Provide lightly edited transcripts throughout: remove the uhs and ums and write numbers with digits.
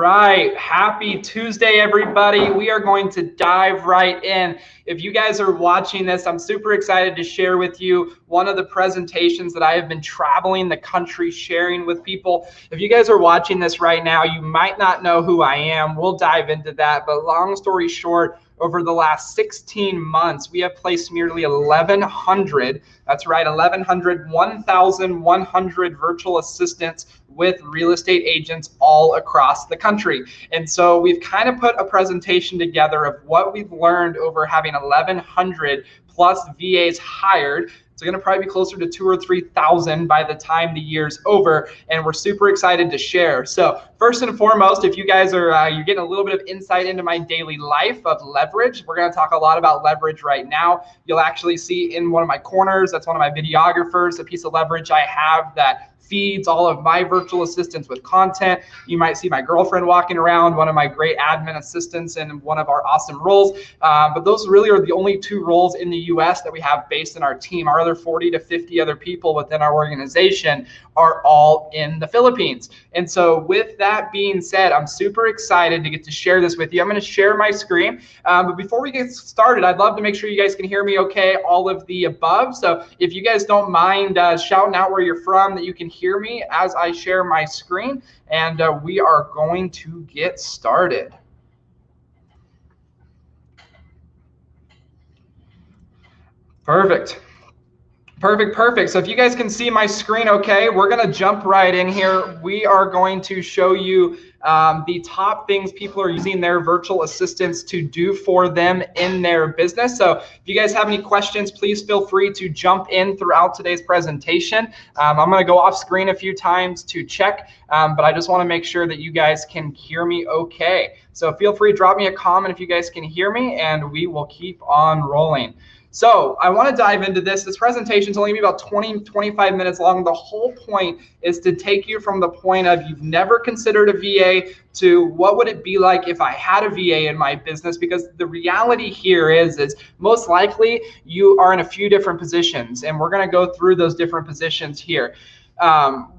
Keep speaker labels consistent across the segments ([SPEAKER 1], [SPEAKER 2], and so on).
[SPEAKER 1] right. Happy Tuesday, everybody. We are going to dive right in. If you guys are watching this, I'm super excited to share with you one of the presentations that I have been traveling the country sharing with people. If you guys are watching this right now, you might not know who I am. We'll dive into that. But long story short, over the last 16 months, we have placed nearly 1,100, that's right, 1,100 virtual assistants with real estate agents all across the country. And so we've kind of put a presentation together of what we've learned over having 1,100 plus VAs hired. It's going to probably be closer to 2,000 or 3,000 by the time the year's over, and we're super excited to share. So first and foremost, if you guys are you're getting a little bit of insight into my daily life of leverage, we're going to talk a lot about leverage right now. You'll actually see in one of my corners, that's one of my videographers, a piece of leverage I have that feeds all of my virtual assistants with content. You might see my girlfriend walking around, one of my great admin assistants in one of our awesome roles. But those really are the only two roles in the US that we have based in our team. Our other 40 to 50 other people within our organization are all in the Philippines. And so with that being said, I'm super excited to get to share this with you. I'm going to share my screen. But before we get started, I'd love to make sure you guys can hear me okay, all of the above. So if you guys don't mind shouting out where you're from, that you can hear me as I share my screen, and we are going to get started. Perfect. So if you guys can see my screen okay, we're going to jump right in here. We are going to show you the top things people are using their virtual assistants to do for them in their business. So if you guys have any questions, please feel free to jump in throughout today's presentation. I'm going to go off screen a few times to check, but I just want to make sure that you guys can hear me okay. So feel free to drop me a comment if you guys can hear me, and we will keep on rolling. So I want to dive into this. This presentation is only going to be about 20-25 minutes long. The whole point is to take you from the point of you've never considered a VA to what would it be like if I had a VA in my business, because the reality here is most likely you are in a few different positions, and we're going to go through those different positions here.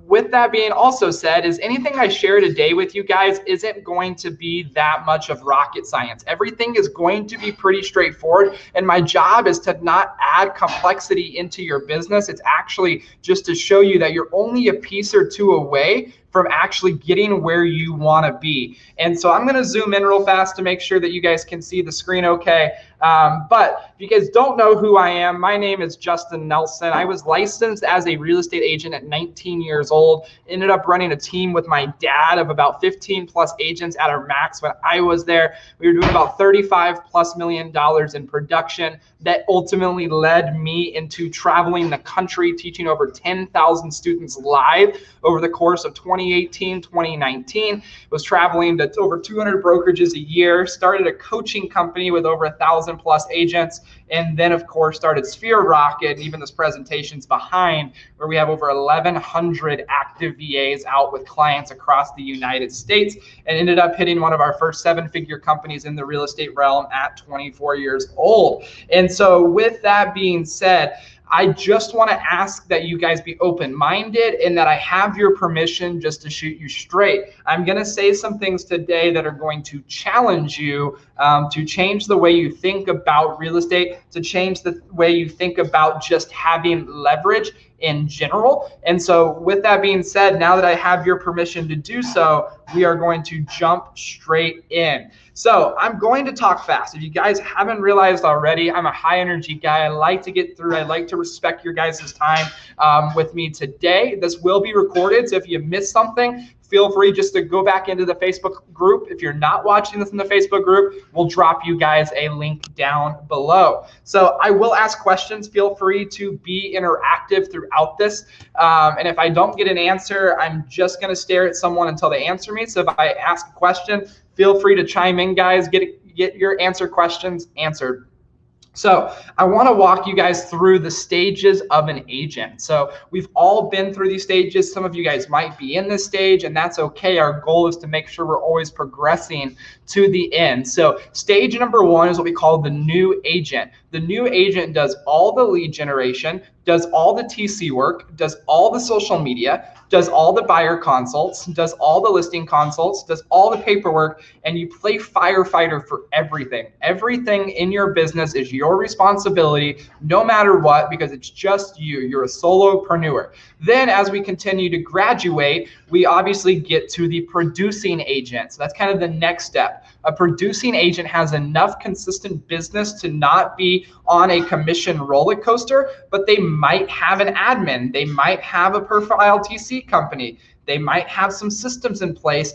[SPEAKER 1] With that being also said, is anything I share today with you guys isn't going to be that much of rocket science. Everything is going to be pretty straightforward, and my job is to not add complexity into your business. It's actually just to show you that you're only a piece or two away from actually getting where you want to be. And so I'm going to zoom in real fast to make sure that you guys can see the screen okay. But if you guys don't know who I am, my name is Justin Nelson. I was licensed as a real estate agent at 19 years old, ended up running a team with my dad of about 15 plus agents at our max when I was there. We were doing about $35+ million in production. That ultimately led me into traveling the country, teaching over 10,000 students live over the course of 2018, 2019. Was traveling to over 200 brokerages a year, started a coaching company with over 1,000 plus agents, and then of course started Sphere Rocket. Even this presentation's behind, where we have over 1,100 active VAs out with clients across the United States, and ended up hitting one of our first 7-figure companies in the real estate realm at 24 years old. And so with that being said, I just want to ask that you guys be open-minded and that I have your permission just to shoot you straight. I'm going to say some things today that are going to challenge you to change the way you think about real estate, to change the way you think about just having leverage in general. And so with that being said, now that I have your permission to do so, we are going to jump straight in. So I'm going to talk fast. If you guys haven't realized already, I'm a high energy guy. I like to get through. I like to respect your guys' time with me today. This will be recorded, so if you miss something, feel free just to go back into the Facebook group. If you're not watching this in the Facebook group, we'll drop you guys a link down below. So I will ask questions. Feel free to be interactive throughout this. And if I don't get an answer, I'm just going to stare at someone until they answer me. So if I ask a question, feel free to chime in, guys. Get your answer questions answered. So I want to walk you guys through the stages of an agent. So we've all been through these stages. Some of you guys might be in this stage, and that's okay. Our goal is to make sure we're always progressing to the end. So stage number one is what we call the new agent. The new agent does all the lead generation, does all the TC work, does all the social media, does all the buyer consults, does all the listing consults, does all the paperwork, and you play firefighter for everything. Everything in your business is your responsibility, no matter what, because it's just you. You're a solopreneur. Then as we continue to graduate, we obviously get to the producing agent. So that's kind of the next step. A producing agent has enough consistent business to not be on a commission roller coaster, but they might have an admin. They might have a profile TC company. They might have some systems in place,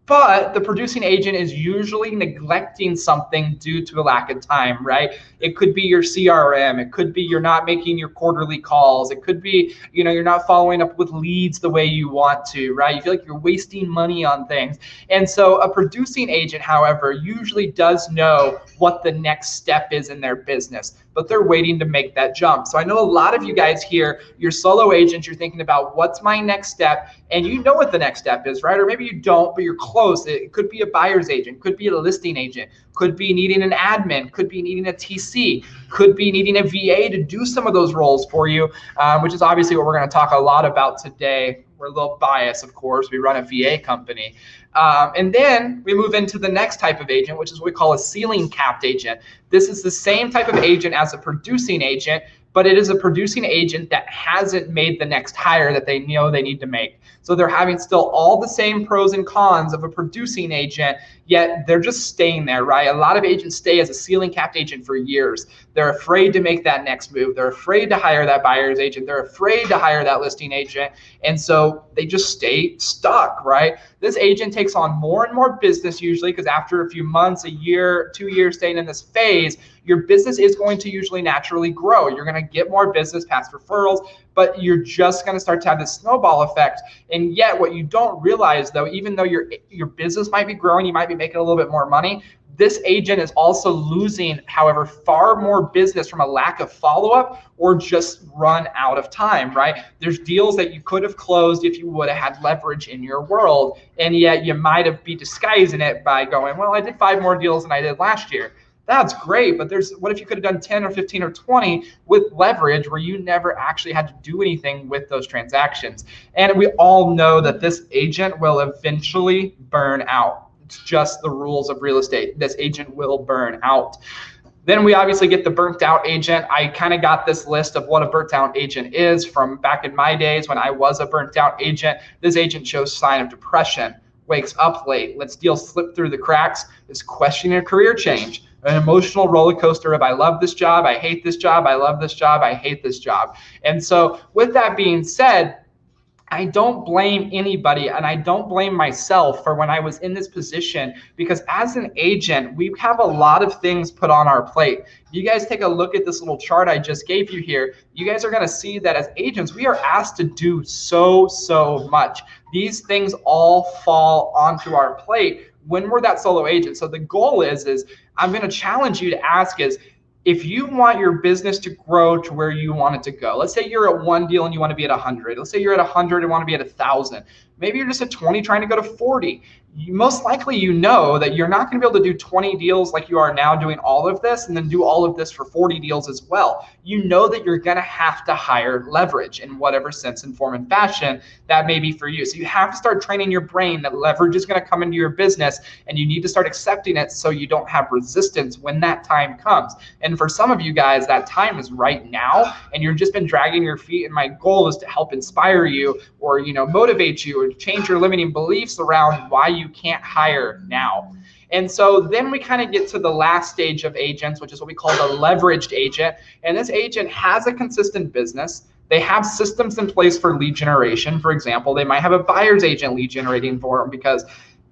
[SPEAKER 1] but the producing agent is usually neglecting something due to a lack of time, right? It could be your CRM. It could be you're not making your quarterly calls. It could be, you're not following up with leads the way you want to, right? You feel like you're wasting money on things. And so a producing agent, however, usually does know what the next step is in their business, but they're waiting to make that jump. So I know a lot of you guys here, you're solo agents, you're thinking about what's my next step, and you know what the next step is, right? Or maybe you don't, but you're close. It could be a buyer's agent, could be a listing agent, could be needing an admin, could be needing a TC, could be needing a VA to do some of those roles for you, which is obviously what we're going to talk a lot about today. We're a little biased, of course. We run a VA company. And then we move into the next type of agent, which is what we call a ceiling capped agent. This is the same type of agent as a producing agent, but it is a producing agent that hasn't made the next hire that they know they need to make. So they're having still all the same pros and cons of a producing agent, yet they're just staying there, right? A lot of agents stay as a ceiling capped agent for years. They're afraid to make that next move. They're afraid to hire that buyer's agent. They're afraid to hire that listing agent. And so they just stay stuck, right? This agent takes on more and more business usually, because after a few months, a year, 2 years staying in this phase, your business is going to usually naturally grow. You're going to get more business, past referrals, but you're just going to start to have this snowball effect. And yet what you don't realize though, even though your business might be growing, you might be making a little bit more money, this agent is also losing, however, far more business from a lack of follow-up or just run out of time, right? There's deals that you could have closed if you would have had leverage in your world, and yet you might have been disguising it by going, well, I did 5 more deals than I did last year. That's great, but what if you could have done 10 or 15 or 20 with leverage where you never actually had to do anything with those transactions? And we all know that this agent will eventually burn out. It's just the rules of real estate. This agent will burn out. Then we obviously get the burnt out agent. I kind of got this list of what a burnt out agent is from back in my days when I was a burnt out agent. This agent shows sign of depression, wakes up late, lets deals slip through the cracks, is questioning a career change, an emotional roller coaster of I love this job, I hate this job, I love this job, I hate this job. And so with that being said, I don't blame anybody, and I don't blame myself for when I was in this position, because as an agent, we have a lot of things put on our plate. You guys take a look at this little chart I just gave you here. You guys are going to see that as agents, we are asked to do so much. These things all fall onto our plate when we're that solo agent. So the goal is I'm going to challenge you to ask is, if you want your business to grow to where you want it to go, let's say you're at 1 deal and you want to be at 100. Let's say you're at 100 and want to be at 1,000. Maybe you're just at 20 trying to go to 40. Most likely you know that you're not going to be able to do 20 deals like you are now doing all of this and then do all of this for 40 deals as well. You know that you're going to have to hire leverage in whatever sense and form and fashion that may be for you. So you have to start training your brain that leverage is going to come into your business, and you need to start accepting it so you don't have resistance when that time comes. And for some of you guys, that time is right now, and you've just been dragging your feet. And my goal is to help inspire you or motivate you or change your limiting beliefs around why you can't hire now. And so then we kind of get to the last stage of agents, which is what we call the leveraged agent. And this agent has a consistent business. They have systems in place for lead generation. For example, they might have a buyer's agent lead generating for them, because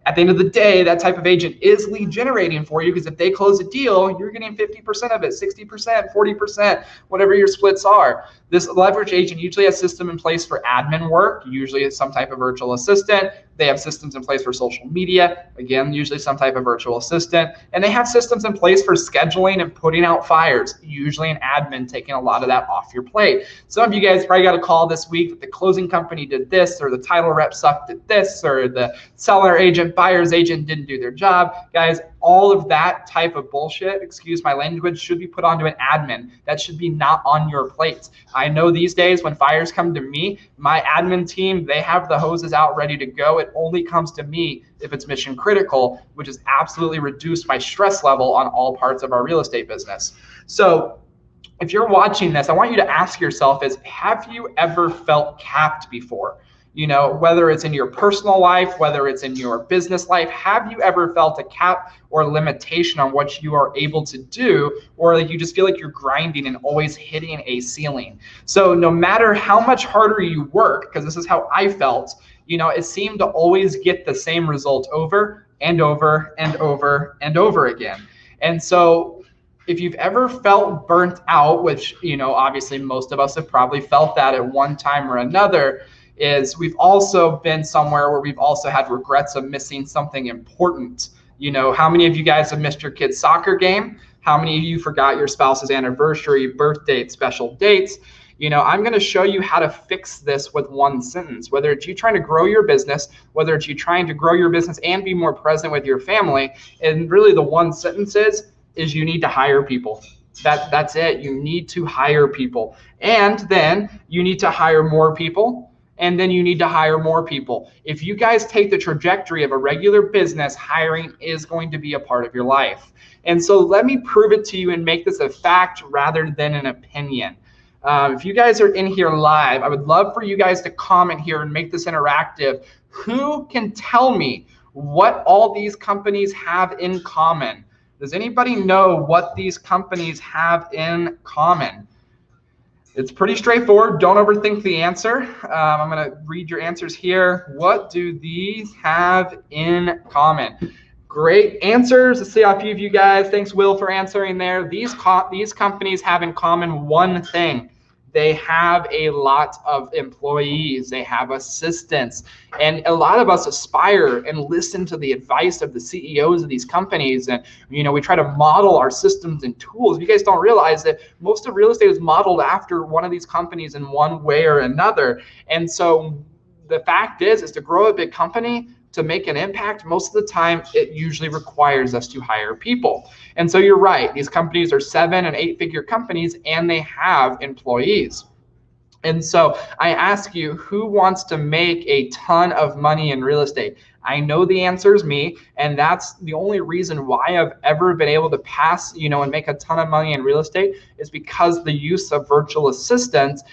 [SPEAKER 1] at the end of the day, that type of agent is lead generating for you, because if they close a deal, you're getting 50% of it, 60%, 40%, whatever your splits are. This leverage agent usually has a system in place for admin work. Usually it's some type of virtual assistant. They have systems in place for social media. Again, usually some type of virtual assistant. And they have systems in place for scheduling and putting out fires. Usually an admin taking a lot of that off your plate. Some of you guys probably got a call this week that the closing company did this, or the title rep sucked at this, or the seller agent, buyer's agent didn't do their job. Guys, all of that type of bullshit, excuse my language, should be put onto an admin. That should be not on your plate. I know these days when fires come to me, my admin team, they have the hoses out ready to go. It only comes to me if it's mission critical, which has absolutely reduced my stress level on all parts of our real estate business. So if you're watching this, I want you to ask yourself is, have you ever felt capped before? You know, whether it's in your personal life, whether it's in your business life, have you ever felt a cap or limitation on what you are able to do, or like you just feel like you're grinding and always hitting a ceiling? So no matter how much harder you work, because this is how I felt, you know, it seemed to always get the same result over and over and over and over again. And so if you've ever felt burnt out, which, you know, obviously most of us have probably felt that at one time or another, is we've also been somewhere where we've also had regrets of missing something important. You know, how many of you guys have missed your kid's soccer game? How many of you forgot your spouse's anniversary, birth date, special dates? You know, I'm going to show you how to fix this with one sentence, whether it's you trying to grow your business, whether it's you trying to grow your business and be more present with your family. And really the one sentence is you need to hire people. That's it. You need to hire people. And then you need to hire more people. And then you need to hire more people. If you guys take the trajectory of a regular business, hiring is going to be a part of your life. And so let me prove it to you and make this a fact rather than an opinion. If you guys are in here live, I would love for you guys to comment here and make this interactive. Who can tell me what all these companies have in common? Does anybody know what these companies have in common? It's pretty straightforward. Don't overthink the answer. I'm going to read your answers here. What do these have in common? Great answers. Let's see a few of you guys. Thanks, Will, for answering there. These companies have in common one thing. They have a lot of employees. They have assistants. And a lot of us aspire and listen to the advice of the CEOs of these companies. And, you know, we try to model our systems and tools. You guys don't realize that most of real estate is modeled after one of these companies in one way or another. And so the fact is to grow a big company, to make an impact, most of the time, it usually requires us to hire people. And so you're right, these companies are 7- and 8-figure companies and they have employees. And so I ask you, who wants to make a ton of money in real estate? I know the answer is me, and that's the only reason why I've ever been able to pass, you know, and make a ton of money in real estate is because the use of virtual assistants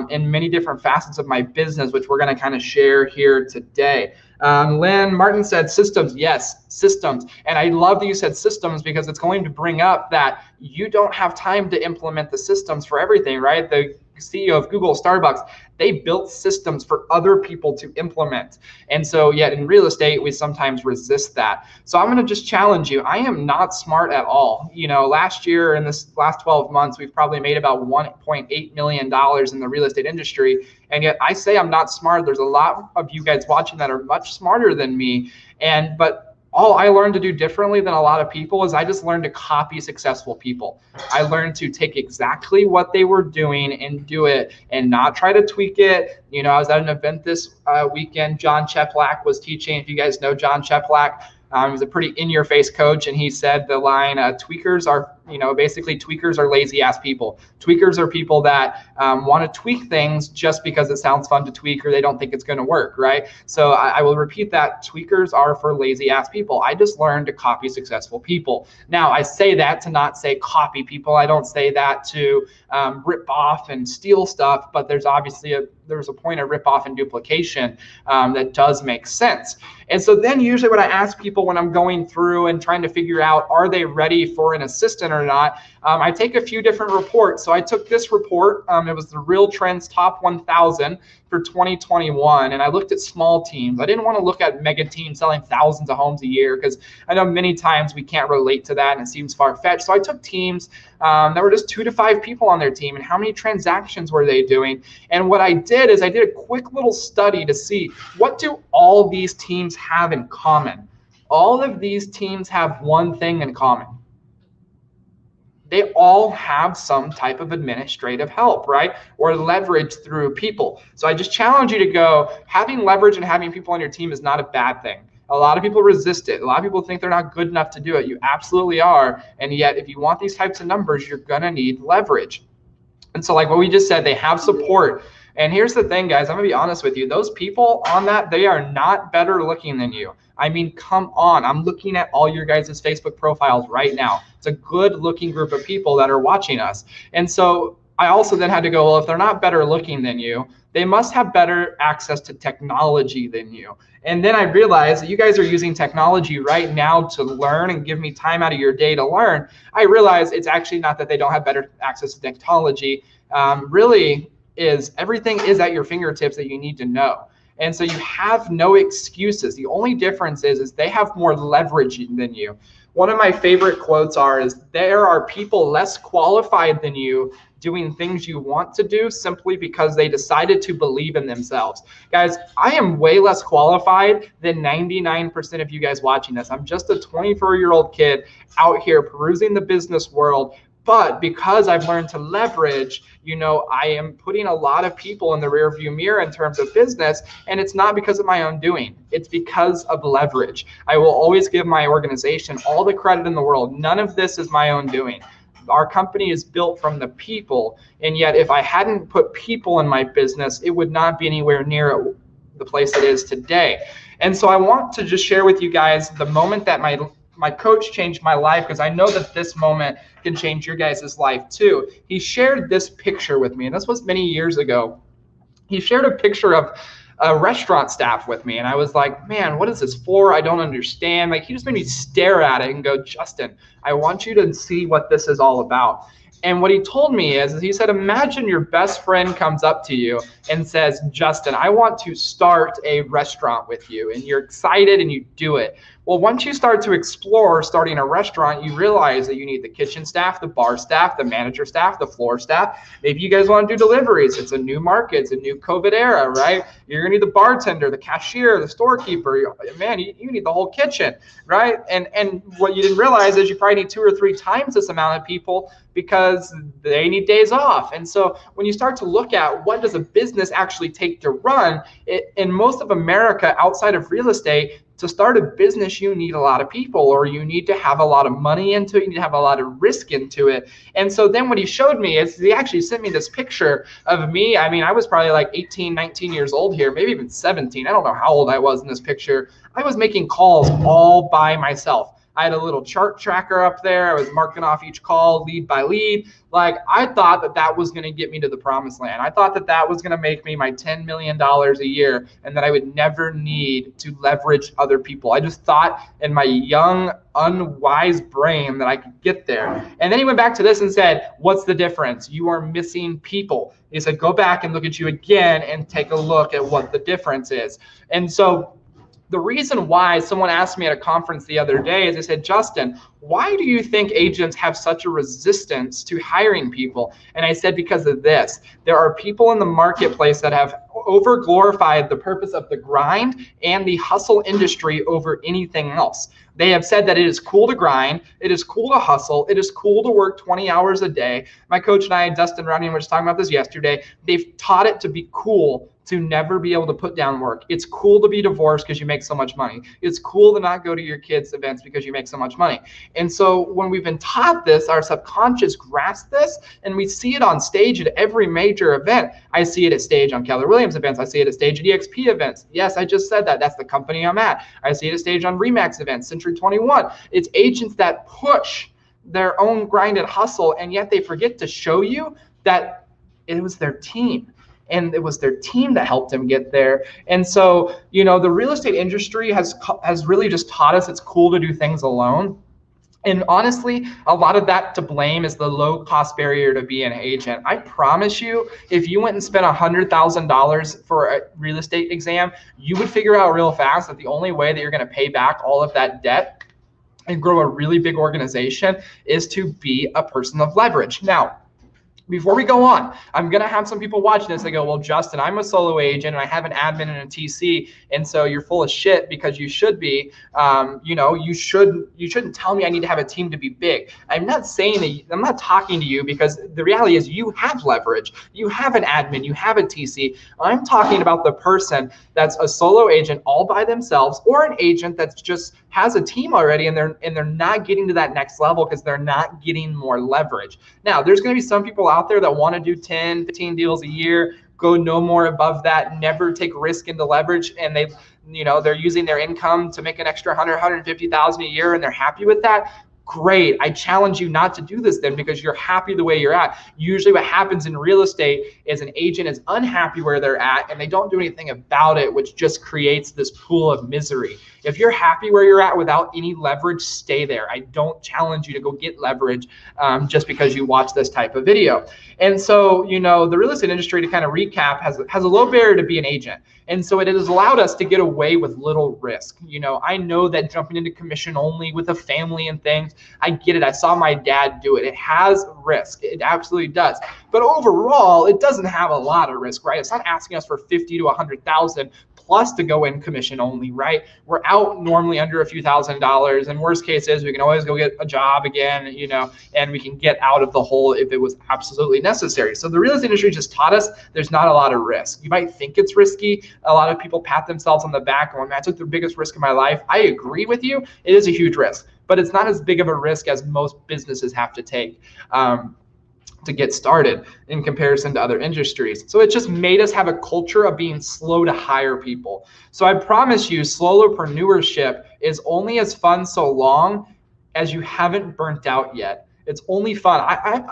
[SPEAKER 1] in many different facets of my business, which we're going to kind of share here today. Lynn Martin said systems. Yes, systems. And I love that you said systems because it's going to bring up that you don't have time to implement the systems for everything, right? The CEO of Google, Starbucks, they built systems for other people to implement. And so yet in real estate, we sometimes resist that. So I'm going to just challenge you. I am not smart at all. You know, last year in this last 12 months, we've probably made about $1.8 million in the real estate industry. And yet I say I'm not smart. There's a lot of you guys watching that are much smarter than me. But all I learned to do differently than a lot of people is I just learned to copy successful people. I learned to take exactly what they were doing and do it and not try to tweak it. You know, I was at an event this weekend. John Cheplack was teaching. If you guys know John Cheplack, he's a pretty in-your-face coach, and he said the line, tweakers are, you know, basically tweakers are lazy-ass people. Tweakers are people that want to tweak things just because it sounds fun to tweak or they don't think it's going to work, right? So I will repeat that. Tweakers are for lazy-ass people. I just learned to copy successful people. Now, I say that to not say copy people. I don't say that to rip off and steal stuff, but there's obviously there's a point of rip off and duplication that does make sense. And so then usually what I ask people when I'm going through and trying to figure out, are they ready for an assistant or not? I take a few different reports. So I took this report. It was the Real Trends Top 1000 for 2021. And I looked at small teams. I didn't want to look at mega teams selling thousands of homes a year because I know many times we can't relate to that and it seems far-fetched. So I took teams that were just 2 to 5 people on their team and how many transactions were they doing. And what I did is I did a quick little study to see, what do all these teams have in common? All of these teams have one thing in common. They all have some type of administrative help, right? Or leverage through people. So I just challenge you to go, having leverage and having people on your team is not a bad thing. A lot of people resist it. A lot of people think they're not good enough to do it. You absolutely are. And yet, if you want these types of numbers, you're going to need leverage. And so like what we just said, they have support. And here's the thing, guys, I'm gonna be honest with you. Those people on that, they are not better looking than you. I mean, come on. I'm looking at all your guys' Facebook profiles right now. It's a good looking group of people that are watching us. And so I also then had to go, well, if they're not better looking than you, they must have better access to technology than you. And then I realized that you guys are using technology right now to learn and give me time out of your day to learn. I realized it's actually not that they don't have better access to technology. Really is everything is at your fingertips that you need to know. And so you have no excuses. The only difference is they have more leverage than you. One of my favorite quotes is there are people less qualified than you doing things you want to do simply because they decided to believe in themselves. Guys, I am way less qualified than 99% of you guys watching this. I'm just a 24-year-old kid out here perusing the business world. But because I've learned to leverage, I am putting a lot of people in the rearview mirror in terms of business, and it's not because of my own doing. It's because of leverage. I will always give my organization all the credit in the world. None of this is my own doing. Our company is built from the people, and yet if I hadn't put people in my business, it would not be anywhere near the place it is today. And so I want to just share with you guys the moment that my coach changed my life, because I know that this moment can change your guys' life too. He shared this picture with me, and this was many years ago. He shared a picture of a restaurant staff with me, and I was like, man, what is this for? I don't understand. Like, he just made me stare at it and go, Justin, I want you to see what this is all about. And what he told me is he said, imagine your best friend comes up to you and says, Justin, I want to start a restaurant with you. And you're excited and you do it. Well, once you start to explore starting a restaurant, you realize that you need the kitchen staff, the bar staff, the manager staff, the floor staff. Maybe you guys want to do deliveries. It's a new market. It's a new COVID era, right? You're going to need the bartender, the cashier, the storekeeper. Man, you need the whole kitchen, right? And what you didn't realize is you probably need 2 or 3 times this amount of people because they need days off. And so when you start to look at what does a business actually take to run, in most of America outside of real estate, to start a business, you need a lot of people, or you need to have a lot of money into it. You need to have a lot of risk into it. And so then what he showed me is he actually sent me this picture of me. I mean, I was probably like 18, 19 years old here, maybe even 17. I don't know how old I was in this picture. I was making calls all by myself. I had a little chart tracker up there. I was marking off each call lead by lead. Like, I thought that that was going to get me to the promised land. I thought that that was going to make me my $10 million a year and that I would never need to leverage other people. I just thought in my young, unwise brain that I could get there. And then he went back to this and said, what's the difference? You are missing people. He said, go back and look at you again and take a look at what the difference is. And so the reason why someone asked me at a conference the other day is they said, Justin, why do you think agents have such a resistance to hiring people? And I said, because of this. There are people in the marketplace that have over glorified the purpose of the grind and the hustle industry over anything else. They have said that it is cool to grind, it is cool to hustle, it is cool to work 20 hours a day. My coach and I, Dustin Runyon, were just talking about this yesterday. They've taught it to be cool to never be able to put down work. It's cool to be divorced because you make so much money. It's cool to not go to your kids' events because you make so much money. And so when we've been taught this, our subconscious grasps this, and we see it on stage at every major event. I see it at stage on Keller Williams events. I see it at stage at EXP events. Yes, I just said that. That's the company I'm at. I see it at stage on RE/MAX events, Century 21. It's agents that push their own grind and hustle, and yet they forget to show you that it was their team. And it was their team that helped him get there. And so, the real estate industry has really just taught us it's cool to do things alone. And honestly, a lot of that to blame is the low cost barrier to be an agent. I promise you, if you went and spent $100,000 for a real estate exam, you would figure out real fast that the only way that you're going to pay back all of that debt and grow a really big organization is to be a person of leverage. Now, Before we go on, I'm going to have some people watching this. They go, well, Justin, I'm a solo agent and I have an admin and a TC. And so you're full of shit because you should be, you shouldn't tell me I need to have a team to be big. I'm not saying that, I'm not talking to you, because the reality is you have leverage. You have an admin, you have a TC. I'm talking about the person that's a solo agent all by themselves, or an agent that's just has a team already and they're not getting to that next level because they're not getting more leverage. Now, there's going to be some people out there that want to do 10, 15 deals a year, go no more above that, never take risk into leverage, and they're using their income to make an extra 100, 150,000 a year and they're happy with that. Great. I challenge you not to do this then, because you're happy the way you're at. Usually what happens in real estate is an agent is unhappy where they're at and they don't do anything about it, which just creates this pool of misery. If you're happy where you're at without any leverage, stay there. I don't challenge you to go get leverage just because you watch this type of video. And so, the real estate industry, to kind of recap, has a low barrier to be an agent. And so it has allowed us to get away with little risk. I know that jumping into commission only with a family and things, I get it. I saw my dad do it. It has risk. It absolutely does. But overall, it doesn't have a lot of risk, right? It's not asking us for 50 to 100,000 plus to go in commission only, right? We're out normally under a few $1,000s, and worst case is we can always go get a job again, and we can get out of the hole if it was absolutely necessary. So the real estate industry just taught us there's not a lot of risk. You might think it's risky. A lot of people pat themselves on the back and, man, I took the biggest risk of my life. I agree with you. It is a huge risk, but it's not as big of a risk as most businesses have to take to get started in comparison to other industries. So it just made us have a culture of being slow to hire people. So I promise you, slowpreneurship is only as fun so long as you haven't burnt out yet. It's only fun.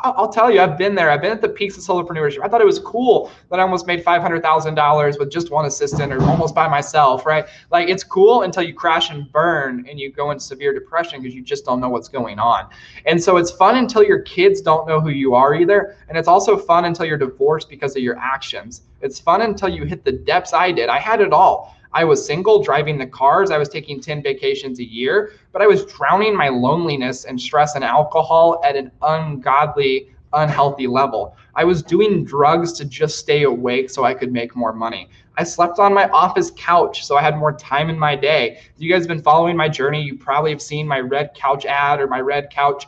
[SPEAKER 1] I'll tell you, I've been there. I've been at the peaks of solopreneurship. I thought it was cool that I almost made $500,000 with just one assistant or almost by myself, right? Like, it's cool until you crash and burn and you go into severe depression because you just don't know what's going on. And so it's fun until your kids don't know who you are either. And it's also fun until you're divorced because of your actions. It's fun until you hit the depths I did. I had it all. I was single, driving the cars. I was taking 10 vacations a year, but I was drowning my loneliness and stress and alcohol at an ungodly, unhealthy level. I was doing drugs to just stay awake so I could make more money. I slept on my office couch so I had more time in my day. If you guys have been following my journey, you probably have seen my red couch ad or my red couch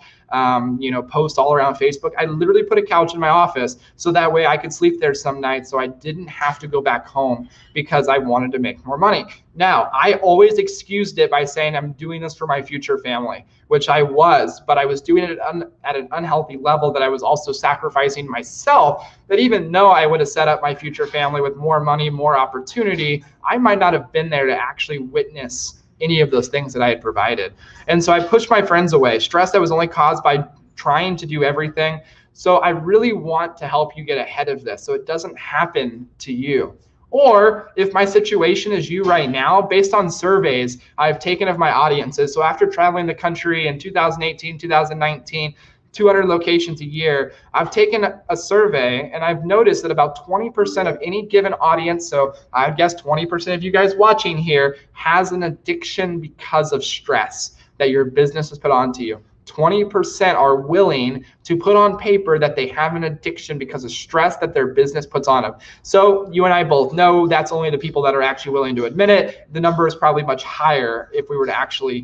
[SPEAKER 1] post all around Facebook. I literally put a couch in my office so that way I could sleep there some nights so I didn't have to go back home because I wanted to make more money. Now, I always excused it by saying I'm doing this for my future family, which I was, but I was doing it at an unhealthy level that I was also sacrificing myself, that even though I would have set up my future family with more money, more opportunity, I might not have been there to actually witness any of those things that I had provided. And so I pushed my friends away. Stress that was only caused by trying to do everything. So I really want to help you get ahead of this so it doesn't happen to you. Or if my situation is you right now, based on surveys I've taken of my audiences. So after traveling the country in 2018, 2019, 200 locations a year, I've taken a survey and I've noticed that about 20% of any given audience, so I guess 20% of you guys watching here, has an addiction because of stress that your business has put onto you. 20% are willing to put on paper that they have an addiction because of stress that their business puts on them. So you and I both know that's only the people that are actually willing to admit it. The number is probably much higher if we were to actually,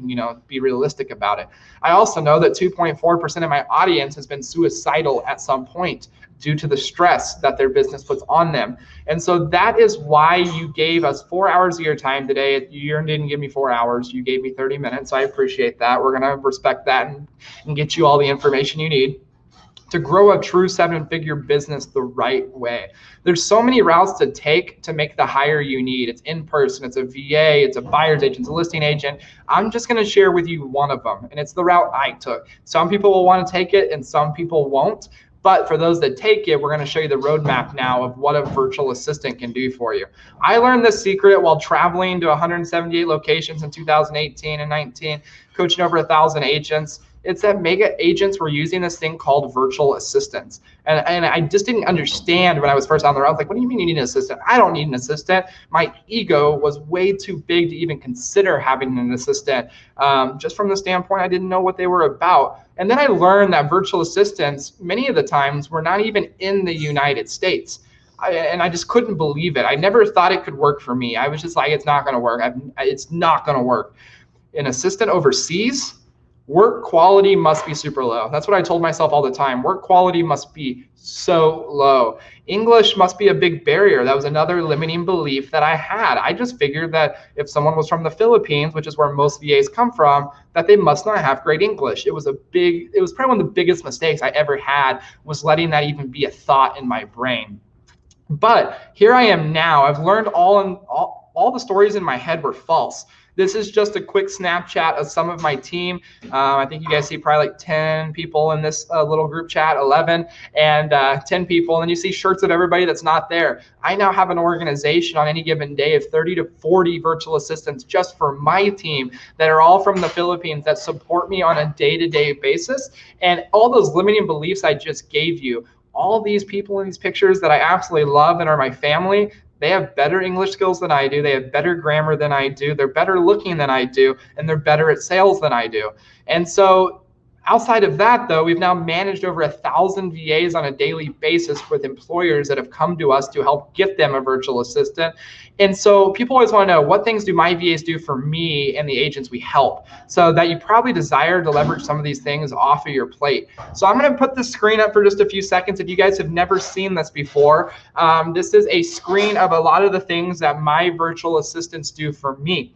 [SPEAKER 1] be realistic about it. I also know that 2.4% of my audience has been suicidal at some point due to the stress that their business puts on them. And so that is why you gave us 4 hours of your time today. You didn't give me 4 hours, you gave me 30 minutes. I appreciate that. We're gonna respect that and get you all the information you need to grow a true 7-figure business the right way. There's so many routes to take to make the hire you need. It's in person, it's a VA, it's a buyer's agent, it's a listing agent. I'm just gonna share with you one of them, and it's the route I took. Some people will wanna take it and some people won't. But for those that take it, we're going to show you the roadmap now of what a virtual assistant can do for you. I learned this secret while traveling to 178 locations in 2018 and 19, coaching over 1,000 agents. It's that mega agents were using this thing called virtual assistants. And I just didn't understand when I was first on the road. I was like, what do you mean you need an assistant? I don't need an assistant. My ego was way too big to even consider having an assistant, just from the standpoint I didn't know what they were about. And then I learned that virtual assistants, many of the times, were not even in the United States. And I just couldn't believe it. I never thought it could work for me. I was just like, it's not going to work. It's not going to work. An assistant overseas, work quality must be super low. That's what I told myself all the time. Work quality must be so low. English must be a big barrier. That was another limiting belief that I had. I just figured that if someone was from the Philippines, which is where most VAs come from, that they must not have great English. It was probably one of the biggest mistakes I ever had, was letting that even be a thought in my brain. But here I am now. I've learned all the stories in my head were false. This is just a quick Snapchat of some of my team. I think you guys see probably like 10 people in this little group chat, 11, and 10 people. And you see shirts of everybody that's not there. I now have an organization on any given day of 30 to 40 virtual assistants just for my team that are all from the Philippines that support me on a day-to-day basis. And all those limiting beliefs I just gave you, all these people in these pictures that I absolutely love and are my family, they have better English skills than I do. They have better grammar than I do. They're better looking than I do, and they're better at sales than I do. And so outside of that, though, we've now managed over 1,000 VAs on a daily basis with employers that have come to us to help get them a virtual assistant. And so people always want to know, what things do my VAs do for me and the agents we help? So that you probably desire to leverage some of these things off of your plate. So I'm going to put the screen up for just a few seconds. If you guys have never seen this before, this is a screen of a lot of the things that my virtual assistants do for me.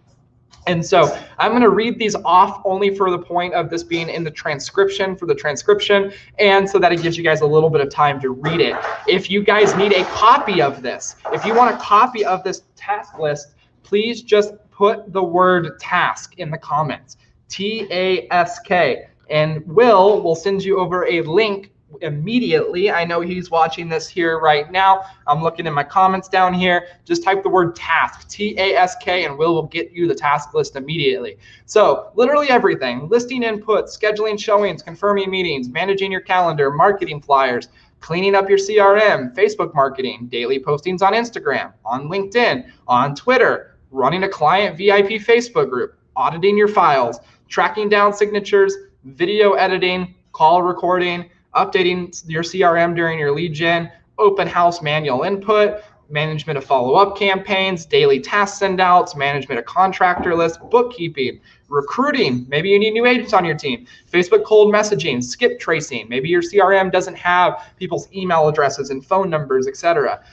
[SPEAKER 1] And so I'm going to read these off only for the point of this being in the transcription, for the transcription, and so that it gives you guys a little bit of time to read it. If you guys need a copy of this, if you want a copy of this task list, please just put the word task in the comments, T-A-S-K, and we'll send you over a link immediately. I know he's watching this here right now. I'm looking in my comments down here. Just type the word task, T-A-S-K, and will get you the task list immediately. So literally everything: listing inputs, scheduling showings, confirming meetings, managing your calendar, marketing flyers, cleaning up your CRM, Facebook marketing, daily postings on Instagram, on LinkedIn, on Twitter, running a client VIP Facebook group, auditing your files, tracking down signatures, video editing, call recording, updating your CRM during your lead gen, open house manual input, management of follow-up campaigns, daily task send-outs, management of contractor lists, bookkeeping, recruiting. Maybe you need new agents on your team. Facebook cold messaging, skip tracing. Maybe your CRM doesn't have people's email addresses and phone numbers, etc.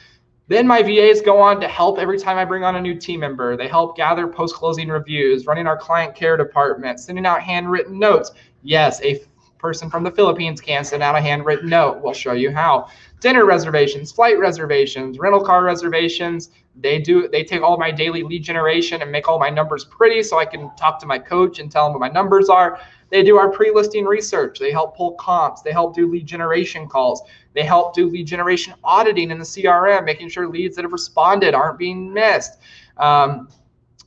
[SPEAKER 1] Then my VAs go on to help every time I bring on a new team member. They help gather post-closing reviews, running our client care department, sending out handwritten notes. Yes, a person from the Philippines can send out a handwritten note. We'll show you how. Dinner reservations, flight reservations, rental car reservations. They take all my daily lead generation and make all my numbers pretty so I can talk to my coach and tell them what my numbers are. They do our pre-listing research. They help pull comps. They help do lead generation calls. They help do lead generation auditing in the CRM, making sure leads that have responded aren't being missed.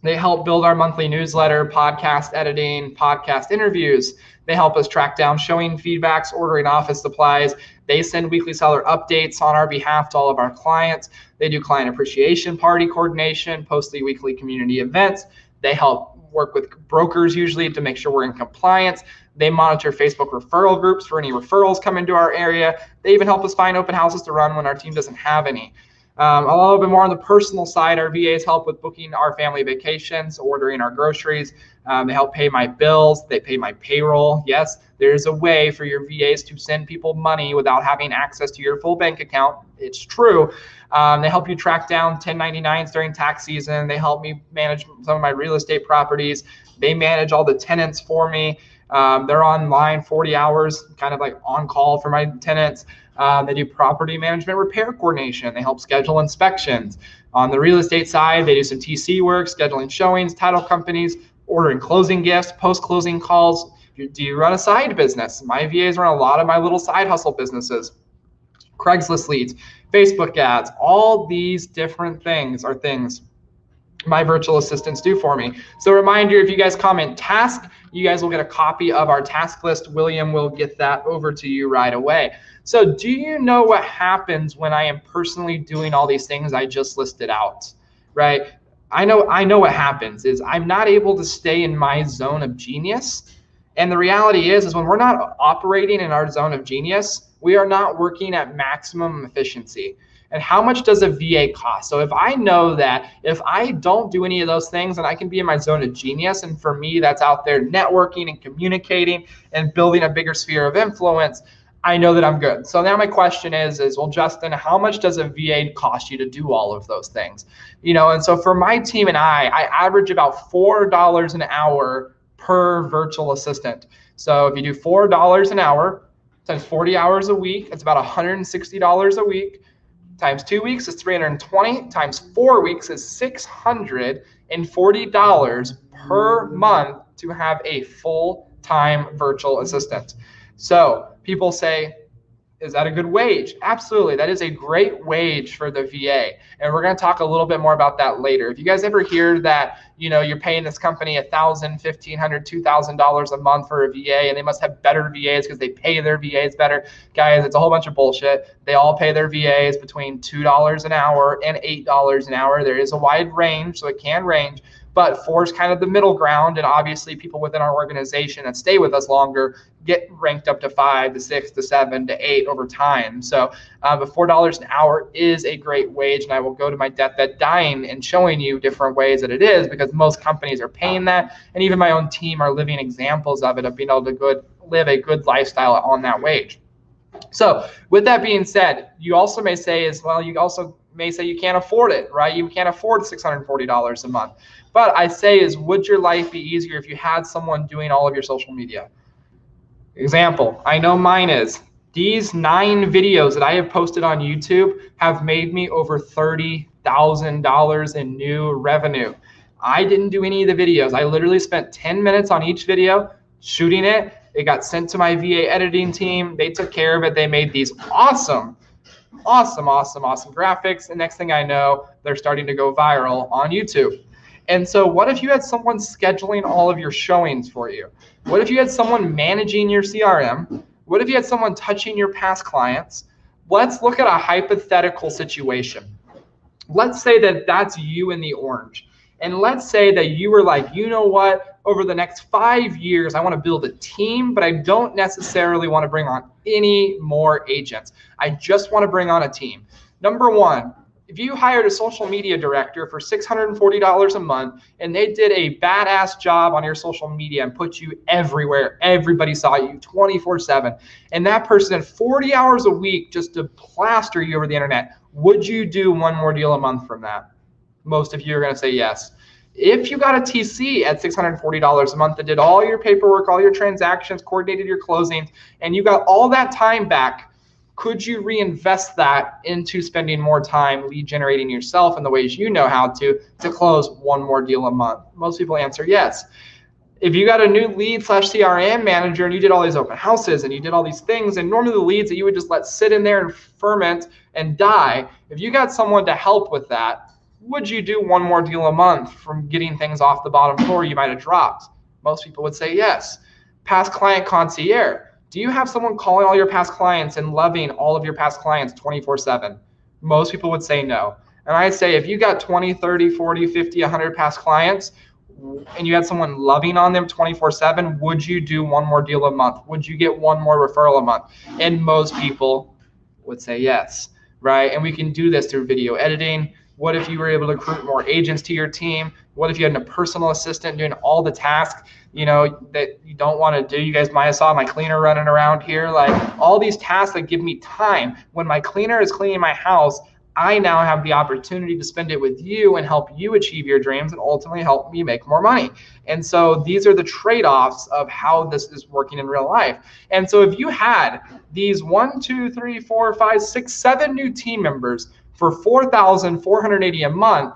[SPEAKER 1] They help build our monthly newsletter, podcast editing, podcast interviews. They help us track down showing feedbacks, ordering office supplies. They send weekly seller updates on our behalf to all of our clients. They do client appreciation party coordination, post the weekly community events. They help work with brokers usually to make sure we're in compliance. They monitor Facebook referral groups for any referrals come into our area. They even help us find open houses to run when our team doesn't have any. A little bit more on the personal side, our VAs help with booking our family vacations, ordering our groceries. They help pay my bills. They pay my payroll. Yes, there's a way for your VAs to send people money without having access to your full bank account. It's true. They help you track down 1099s during tax season. They help me manage some of my real estate properties. They manage all the tenants for me. They're online 40 hours, kind of like on call for my tenants. They do property management repair coordination. They help schedule inspections. On the real estate side, they do some TC work, scheduling showings, title companies, ordering closing gifts, post-closing calls. Do you run a side business? My VAs run a lot of my little side hustle businesses. Craigslist leads, Facebook ads, all these different things are things my virtual assistants do for me. So reminder, if you guys comment task, you guys will get a copy of our task list. William will get that over to you right away. So do you know what happens when I am personally doing all these things I just listed out, right? I know what happens is I'm not able to stay in my zone of genius. And the reality is when we're not operating in our zone of genius, we are not working at maximum efficiency. And how much does a VA cost? So if I know that if I don't do any of those things, then I can be in my zone of genius. And for me, that's out there networking and communicating and building a bigger sphere of influence. I know that I'm good. So now my question is, well, Justin, how much does a VA cost you to do all of those things? And so for my team and I average about $4 an hour per virtual assistant. So if you do $4 an hour times 40 hours a week, it's about $160 a week. Times 2 weeks is $320, times 4 weeks is $640 per month to have a full-time virtual assistant. So people say, is that a good wage? Absolutely. That is a great wage for the VA. And we're going to talk a little bit more about that later. If you guys ever hear that, you're paying this company $1,000, $1,500, $2,000 a month for a VA, and they must have better VAs because they pay their VAs better. Guys, it's a whole bunch of bullshit. They all pay their VAs between $2 an hour and $8 an hour. There is a wide range, so it can range. But 4 is kind of the middle ground, and obviously people within our organization that stay with us longer get ranked up to 5 to 6 to 7 to 8 over time. So but $4 an hour is a great wage, and I will go to my deathbed dying and showing you different ways that it is, because most companies are paying that, and even my own team are living examples of it, of being able to live a good lifestyle on that wage. So with that being said, you also may say as well, you can't afford it, right? You can't afford $640 a month. But I say is, would your life be easier if you had someone doing all of your social media? Example, I know mine is. These 9 videos that I have posted on YouTube have made me over $30,000 in new revenue. I didn't do any of the videos. I literally spent 10 minutes on each video shooting it. It got sent to my VA editing team. They took care of it. They made these awesome graphics. And next thing I know, they're starting to go viral on YouTube. And so what if you had someone scheduling all of your showings for you? What if you had someone managing your CRM? What if you had someone touching your past clients? Let's look at a hypothetical situation. Let's say that that's you in the orange. And let's say that you were like, you know what, over the next 5 years, I want to build a team, but I don't necessarily want to bring on any more agents. I just want to bring on a team. Number one, if you hired a social media director for $640 a month and they did a badass job on your social media and put you everywhere, everybody saw you 24/7, and that person had 40 hours a week just to plaster you over the internet, would you do one more deal a month from that? Most of you are going to say yes. If you got a TC at $640 a month that did all your paperwork, all your transactions, coordinated your closings, and you got all that time back, could you reinvest that into spending more time lead generating yourself in the ways you know how to close one more deal a month? Most people answer yes. If you got a new lead/CRM manager and you did all these open houses and you did all these things, and normally the leads that you would just let sit in there and ferment and die, if you got someone to help with that, would you do one more deal a month from getting things off the bottom floor you might have dropped? Most people would say yes. Past client concierge. Do you have someone calling all your past clients and loving all of your past clients 24/7? Most people would say no. And I say if you got 20, 30, 40, 50, 100 past clients and you had someone loving on them 24/7, would you do one more deal a month? Would you get one more referral a month? And most people would say yes, right? And we can do this through video editing. What if you were able to recruit more agents to your team? What if you had a personal assistant doing all the tasks, that you don't want to do? You guys might have saw my cleaner running around here, like all these tasks that give me time. When my cleaner is cleaning my house, I now have the opportunity to spend it with you and help you achieve your dreams and ultimately help me make more money. And so these are the trade-offs of how this is working in real life. And so if you had these 1, 2, 3, 4, 5, 6, 7 new team members for $4,480 a month,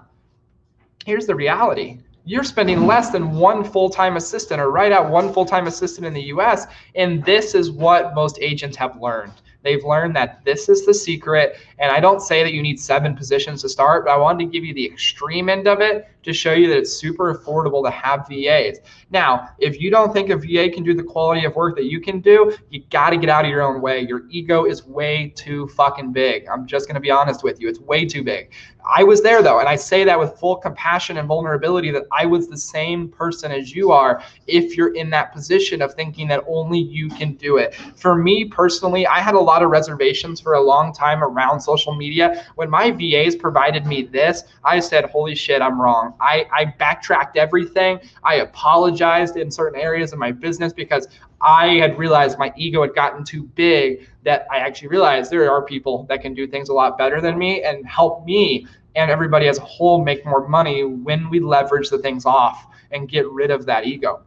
[SPEAKER 1] here's the reality. You're spending less than one full-time assistant, or right at one full-time assistant in the US, and this is what most agents have learned. They've learned that this is the secret. And I don't say that you need 7 positions to start, but I wanted to give you the extreme end of it to show you that it's super affordable to have VAs. Now, if you don't think a VA can do the quality of work that you can do, you got to get out of your own way. Your ego is way too fucking big. I'm just going to be honest with you. It's way too big. I was there though, and I say that with full compassion and vulnerability that I was the same person as you are if you're in that position of thinking that only you can do it. For me personally, I had a lot of reservations for a long time around social media. When my VAs provided me this, I said, holy shit, I'm wrong. I backtracked everything. I apologized in certain areas of my business because I had realized my ego had gotten too big, that I actually realized there are people that can do things a lot better than me and help me and everybody as a whole make more money when we leverage the things off and get rid of that ego.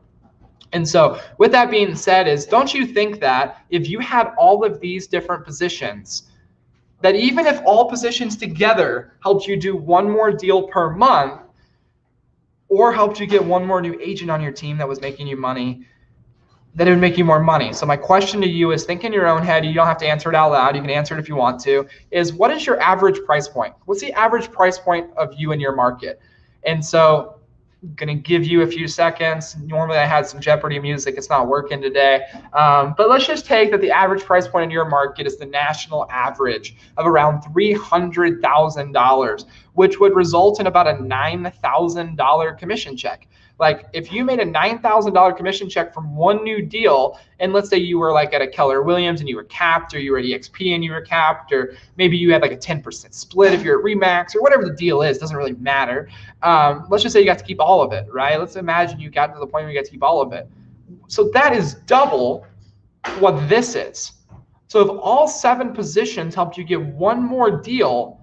[SPEAKER 1] And so with that being said, is don't you think that if you had all of these different positions, that even if all positions together helped you do 1 more deal per month or helped you get 1 more new agent on your team that was making you money, that it would make you more money? So my question to you is, think in your own head. You don't have to answer it out loud. You can answer it if you want to. Is what is your average price point? What's the average price point of you in your market? And so I'm going to give you a few seconds. Normally I had some Jeopardy music. It's not working today. But let's just take that the average price point in your market is the national average of around $300,000, which would result in about a $9,000 commission check. Like if you made a $9,000 commission check from 1 new deal, and let's say you were like at a Keller Williams and you were capped, or you were at EXP and you were capped, or maybe you had like a 10% split if you're at Remax, or whatever the deal is, doesn't really matter. Let's just say you got to keep all of it, right? Let's imagine you got to the point where you got to keep all of it. So that is double what this is. So if all 7 positions helped you get 1 more deal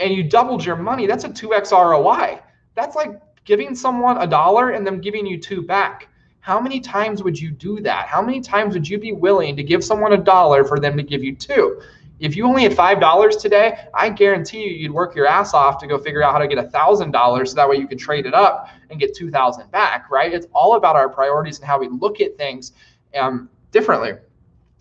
[SPEAKER 1] and you doubled your money, that's a 2x ROI. That's like giving someone $1 and them giving you 2 back. How many times would you do that? How many times would you be willing to give someone $1 for them to give you 2? If you only had $5 today, I guarantee you'd work your ass off to go figure out how to get $1,000 so that way you could trade it up and get 2,000 back, right? It's all about our priorities and how we look at things differently.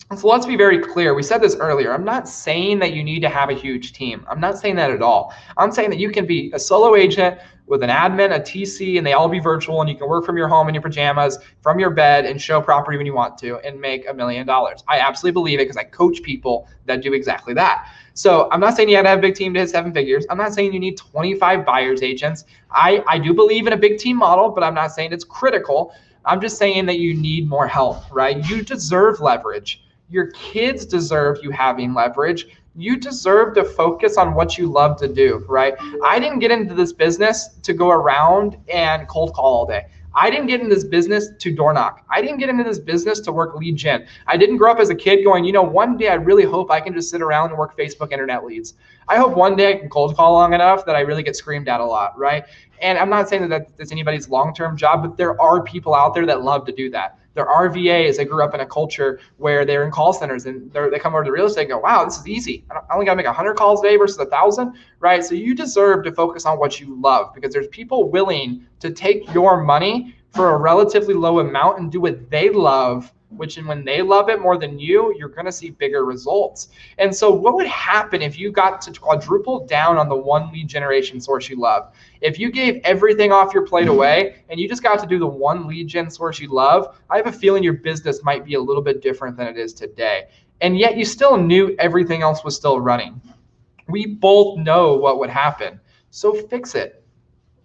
[SPEAKER 1] And so let's be very clear. We said this earlier. I'm not saying that you need to have a huge team. I'm not saying that at all. I'm saying that you can be a solo agent with an admin, a TC, and they all be virtual, and you can work from your home in your pajamas, from your bed, and show property when you want to and make $1 million. I absolutely believe it because I coach people that do exactly that. So I'm not saying you have to have a big team to hit 7 figures. I'm not saying you need 25 buyer's agents. I do believe in a big team model, but I'm not saying it's critical. I'm just saying that you need more help, right? You deserve leverage. Your kids deserve you having leverage. You deserve to focus on what you love to do, right? I didn't get into this business to go around and cold call all day. I didn't get into this business to door knock. I didn't get into this business to work lead gen. I didn't grow up as a kid going, one day I really hope I can just sit around and work Facebook internet leads. I hope one day I can cold call long enough that I really get screamed at a lot, right? And I'm not saying that that's anybody's long-term job, but there are people out there that love to do that. There are VAs that grew up in a culture where they're in call centers and they come over to real estate and go, wow, this is easy. I only got to make 100 calls a day versus 1,000, right? So you deserve to focus on what you love because there's people willing to take your money for a relatively low amount and do what they love, which when they love it more than you, you're going to see bigger results. And so what would happen if you got to quadruple down on the 1 lead generation source you love? If you gave everything off your plate away and you just got to do the 1 lead gen source you love, I have a feeling your business might be a little bit different than it is today. And yet you still knew everything else was still running. We both know what would happen. So fix it.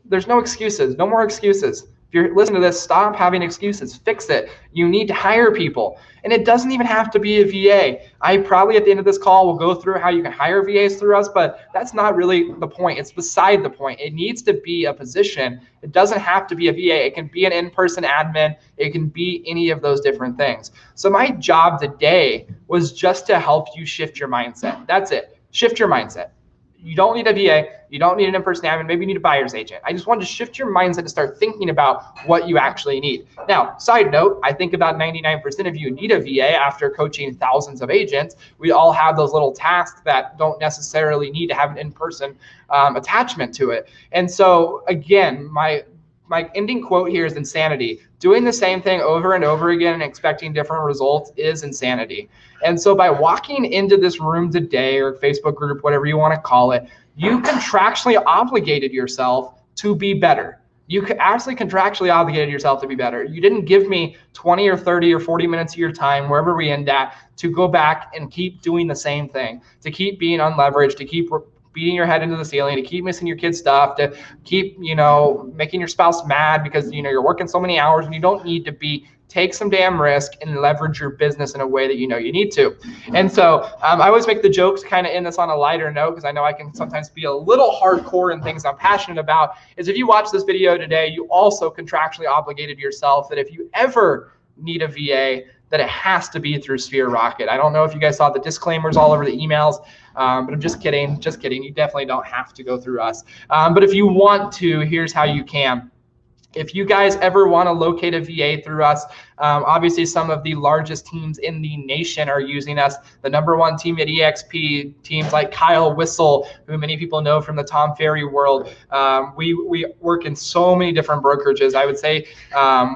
[SPEAKER 1] There's no excuses, no more excuses. If you're listening to this, stop having excuses, fix it. You need to hire people. And it doesn't even have to be a VA. I probably at the end of this call will go through how you can hire VAs through us, but that's not really the point. It's beside the point. It needs to be a position. It doesn't have to be a VA. It can be an in-person admin. It can be any of those different things. So my job today was just to help you shift your mindset. That's it. Shift your mindset. You don't need a VA. You don't need an in-person admin. Maybe you need a buyer's agent. I just wanted to shift your mindset to start thinking about what you actually need. Now, side note, I think about 99% of you need a VA after coaching thousands of agents. We all have those little tasks that don't necessarily need to have an in-person attachment to it. And so again, my my ending quote here is insanity. Doing the same thing over and over again and expecting different results is insanity. And so by walking into this room today, or Facebook group, whatever you want to call it, you contractually obligated yourself to be better. You actually contractually obligated yourself to be better. You didn't give me 20 or 30 or 40 minutes of your time, wherever we end at, to go back and keep doing the same thing, to keep being unleveraged, to keep beating your head into the ceiling, to keep missing your kids' stuff, to keep, making your spouse mad because, you're working so many hours and you don't need to be. Take some damn risk and leverage your business in a way that you need to. And so I always make the jokes kind of end this on a lighter note, because I know I can sometimes be a little hardcore in things I'm passionate about, is if you watch this video today, you also contractually obligated yourself that if you ever need a VA, that it has to be through Sphere Rocket. I don't know if you guys saw the disclaimers all over the emails, but I'm just kidding. Just kidding. You definitely don't have to go through us. But if you want to, here's how you can. If you guys ever want to locate a VA through us, obviously some of the largest teams in the nation are using us. The #1 team at EXP, teams like Kyle Whistle, who many people know from the Tom Ferry world. We work in so many different brokerages. I would say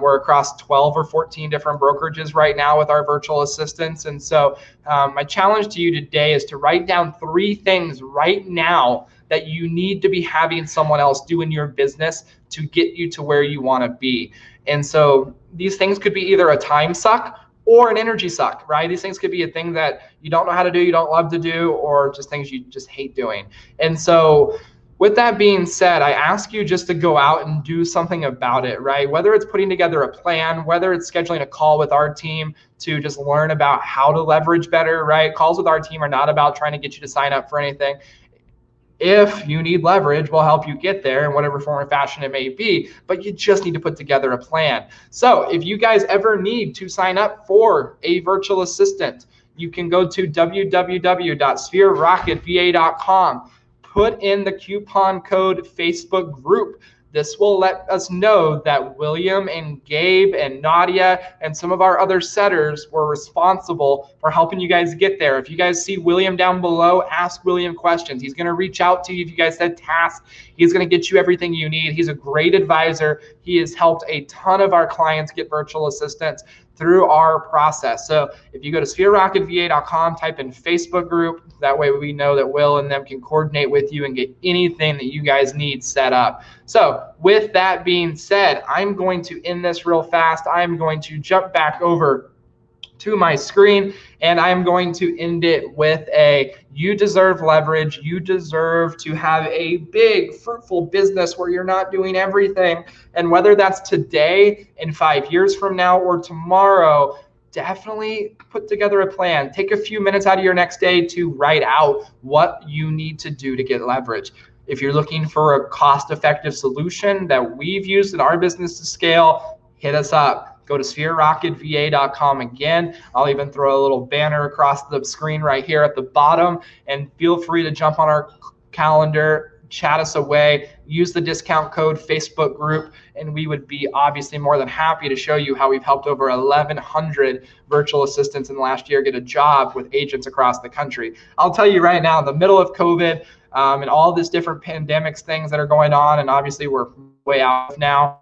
[SPEAKER 1] we're across 12 or 14 different brokerages right now with our virtual assistants. And so my challenge to you today is to write down 3 things right now that you need to be having someone else do in your business to get you to where you want to be. And so these things could be either a time suck or an energy suck, right? These things could be a thing that you don't know how to do, you don't love to do, or just things you just hate doing. And so with that being said, I ask you just to go out and do something about it, right? Whether it's putting together a plan, whether it's scheduling a call with our team to just learn about how to leverage better, right? Calls with our team are not about trying to get you to sign up for anything. If you need leverage, we'll help you get there in whatever form or fashion it may be, but you just need to put together a plan. So if you guys ever need to sign up for a virtual assistant, you can go to www.sphererocketva.com, put in the coupon code Facebook group. This will let us know that William and Gabe and Nadia and some of our other setters were responsible for helping you guys get there. If you guys see William down below, ask William questions. He's going to reach out to you if you guys said tasks. He's going to get you everything you need. He's a great advisor. He has helped a ton of our clients get virtual assistants through our process. So if you go to sphererocketva.com, type in Facebook group, that way we know that Will and them can coordinate with you and get anything that you guys need set up. So with that being said, I'm going to end this real fast. I'm going to jump back over to my screen, and I'm going to end it with you deserve leverage. You deserve to have a big, fruitful business where you're not doing everything. And whether that's today, in 5 years from now, or tomorrow, definitely put together a plan. Take a few minutes out of your next day to write out what you need to do to get leverage. If you're looking for a cost-effective solution that we've used in our business to scale, hit us up. Go to sphererocketva.com again. I'll even throw a little banner across the screen right here at the bottom, and feel free to jump on our calendar, chat us away, use the discount code Facebook group, and we would be obviously more than happy to show you how we've helped over 1,100 virtual assistants in the last year get a job with agents across the country. I'll tell you right now, in the middle of COVID and all this different pandemics things that are going on, and obviously we're way out now,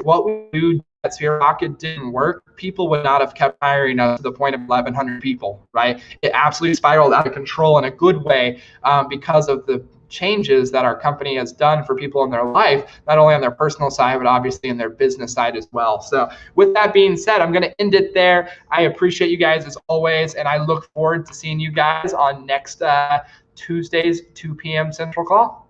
[SPEAKER 1] what we do at Sphere Rocket didn't work, people would not have kept hiring us to the point of 1,100 people, right? It absolutely spiraled out of control in a good way because of the changes that our company has done for people in their life, not only on their personal side, but obviously in their business side as well. So with that being said, I'm going to end it there. I appreciate you guys as always, and I look forward to seeing you guys on next Tuesday's 2 p.m. Central Call.